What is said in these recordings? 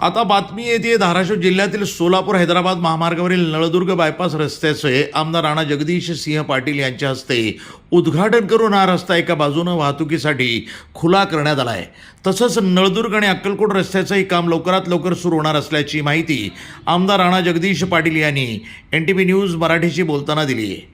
आता बातमी येते धाराशिव जिल्ह्यातील सोलापूर हैदराबाद महामार्गावरील नळदुर्ग बायपास रस्त्याचे आमदार राणा जगदीश सिंह पाटील यांच्या हस्ते उद्घाटन करून हा रस्ता एका बाजूनं वाहतुकीसाठी खुला करण्यात आला आहे। तसंच नळदुर्ग आणि अक्कलकोट रस्त्याचंही काम लवकरात लवकर सुरू होणार असल्याची माहिती आमदार राणा जगदीश पाटील यांनी NTV न्यूज मराठीशी बोलताना दिली आहे।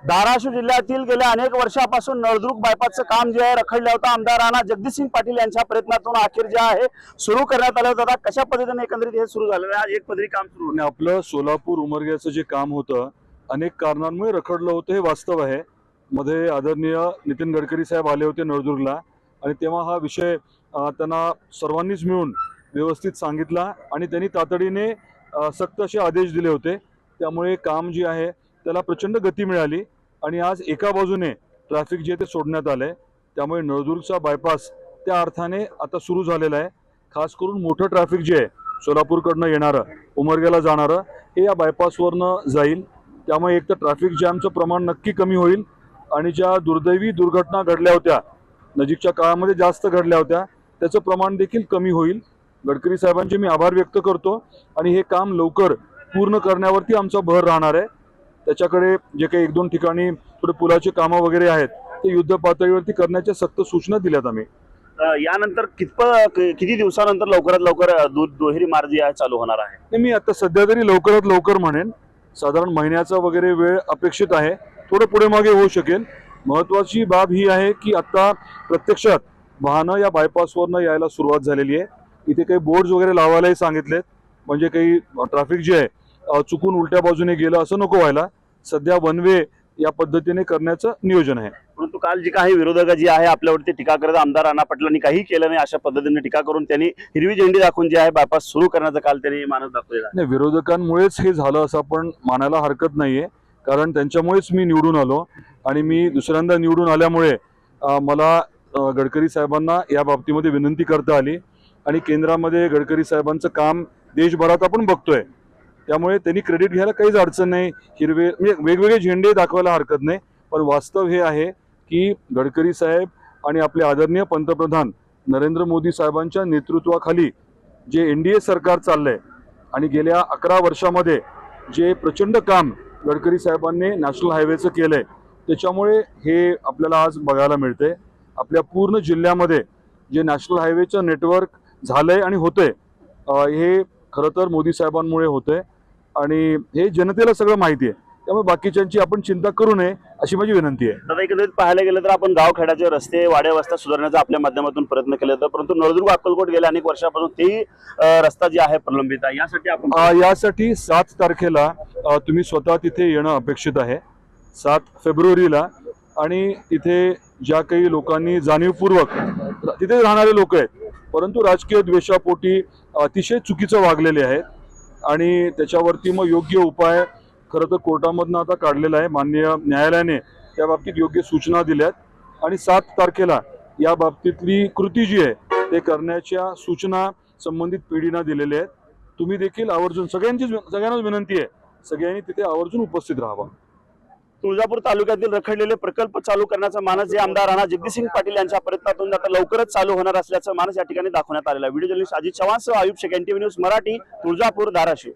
धाराशिव जिल्ह्यातील गेल्या अनेक वर्षापासून नळदुर्ग बायपासचं काम जे आहे रखडलं होतं, आमदार राणा जगदीशसिंह पाटील यांच्या प्रयत्नातून अखेर जे आहे सुरू करण्यात आलं होतं। कशा पद्धतीने एकंदरीत हे सुरू झालेलं आहे? आज एक पदरी काम सुरू होतं। आपलं सोलापूर उमरग्याचं जे काम होतं अनेक कारणांमुळे रखडलं होतं, हे वास्तव आहे। मध्ये आदरणीय नितीन गडकरी साहेब आले होते नळदुर्गला आणि तेव्हा हा विषय त्यांना सर्वांनीच मिळून व्यवस्थित सांगितला आणि त्यांनी तातडीने सक्त असे आदेश दिले होते। त्यामुळे काम जे आहे त्याला प्रचंड गती मिळाली आणि आज एका बाजूने ट्रॅफिक जे ते सोडण्यात आलंय, त्यामुळे नळदुर्गचा बायपास त्या अर्थाने आता सुरू झालेला आहे। खास करून मोठं ट्रॅफिक जे आहे सोलापूरकडनं येणारं उमरग्याला जाणारं हे या बायपासवरनं जाईल। त्यामुळे एक तर ट्रॅफिक जॅमचं प्रमाण नक्की कमी होईल आणि ज्या दुर्दैवी दुर्घटना घडल्या होत्या नजीकच्या काळामध्ये जास्त घडल्या होत्या त्याचं प्रमाण देखील कमी होईल। गडकरी साहेबांचे मी आभार व्यक्त करतो आणि हे काम लवकर पूर्ण करण्यावरती आमचा भर राहणार आहे। त्याच्याकडे जे काही एक दोन ठिकाणी थोडे पुलाची कामं वगैरे आहेत ते युद्ध पातळीवरती करण्याच्या सक्त सूचना दिल्यात आम्ही। यानंतर किती दिवसानंतर लवकरात लवकर दुहेरी मार्ग जे आहे चालू होणार आहे? मी आता सध्या तरी लवकरात लवकर म्हणेन, साधारण महिन्याचा वगैरे वेळ अपेक्षित आहे, थोडं पुढे मागे होऊ शकेल। महत्त्वाची बाब ही आहे की आता प्रत्यक्षात वाहनं या बायपासवरनं यायला सुरुवात झालेली आहे। इथे काही बोर्ड्स वगैरे लावायलाही सांगितलेत, म्हणजे काही ट्रॅफिक जे आहे चुकून उलट्या बाजूने गेलं असं नको व्हायला। सध्या वन वे या पद्धतीने करण्याचं नियोजन आहे। परंतु काल जी काही विरोधक जी आहे आपल्यावरती टीका करत आमदार राणा पाटलांनी काही केलं नाही अशा पद्धतीने टीका करून त्यांनी हिरवी झेंडी दाखवून जे आहे बायपास सुरू करण्याचा काल त्यांनी मानस दाखवलेला नाही, विरोधकांमुळेच हे झालं असं आपण मानायला हरकत नाहीये, कारण त्यांच्यामुळेच मी निवडून आलो आणि मी दुसऱ्यांदा निवडून आल्यामुळे मला गडकरी साहेबांना या बाबतीमध्ये विनंती करता आली आणि केंद्रामध्ये गडकरी साहेबांचं काम देशभरात आपण बघतोय, त्यामुळे त्यांनी क्रेडिट घ्यायला काहीच अडचण नाही। हिरवे म्हणजे वेगवेगळे झेंडे दाखवायला हरकत नाही, पण वास्तव हे आहे की गडकरी साहेब आणि आपले आदरणीय पंतप्रधान नरेंद्र मोदी साहेबांच्या नेतृत्वाखाली जे NDA सरकार चाललंय आणि गेल्या 11 वर्षामध्ये जे प्रचंड काम गडकरी साहेबांनी नॅशनल हायवेचं केलंय त्याच्यामुळे हे आपल्याला आज बघायला मिळते। आपल्या पूर्ण जिल्ह्यामध्ये जे नॅशनल हायवेचं नेटवर्क झालंय आणि होतंय हे खरं तर मोदी साहेबांमुळे होतंय आणि हे जनतेला सगळं माहिती आहे, त्यामुळे बाकीच्यांची आपण चिंता करू नये अशी माझी विनंती आहे। दादा, एकंदरीत पाहायला गेलं तर आपण गावखेड्याचे रस्ते वाड्यावस्त्या सुधारण्याचा आपल्या माध्यमातून प्रयत्न केले होते, परंतु नळदुर्ग अक्कलकोट गेल्या अनेक वर्षापासून तेही रस्ता जे आहे प्रलंबित आहे। यासाठी 7 तारखेला तुम्ही स्वतः तिथे येणं अपेक्षित आहे, 7 फेब्रुवारीला। आणि तिथे ज्या काही लोकांनी जाणीवपूर्वक तिथे राहणारे लोक आहेत परंतु राजकीय द्वेषापोटी अतिशय चुकीचं वागलेले आहेत आणि त्याच्यावरती मग योग्य उपाय खरं तर कोर्टामधनं आता काढलेला आहे। माननीय न्यायालयाने त्या बाबतीत योग्य सूचना दिल्यात आणि 7 तारखेला या बाबतीतली कृती जी आहे ते करण्याच्या सूचना संबंधित पिढींना दिलेल्या आहेत। तुम्ही देखील आवर्जून सगळ्यांनाच विनंती आहे, सगळ्यांनी तिथे आवर्जून उपस्थित राहावं। तुळजापूर तालुक्यातील रखडलेले प्रकल्प चालू करण्याचा मानस जे आमदार राणा जगदीशसिंह पाटील यांच्या प्रयत्नातून आता लवकरच चालू होणार असल्याचं मानस या ठिकाणी दाखवण्यात आलेला आहे। व्हिडिओ जर्नलिस्ट अजित चव्हाणसह आयुब शेख, NTV न्यूज मराठी, तुळजापूर, धाराशिव।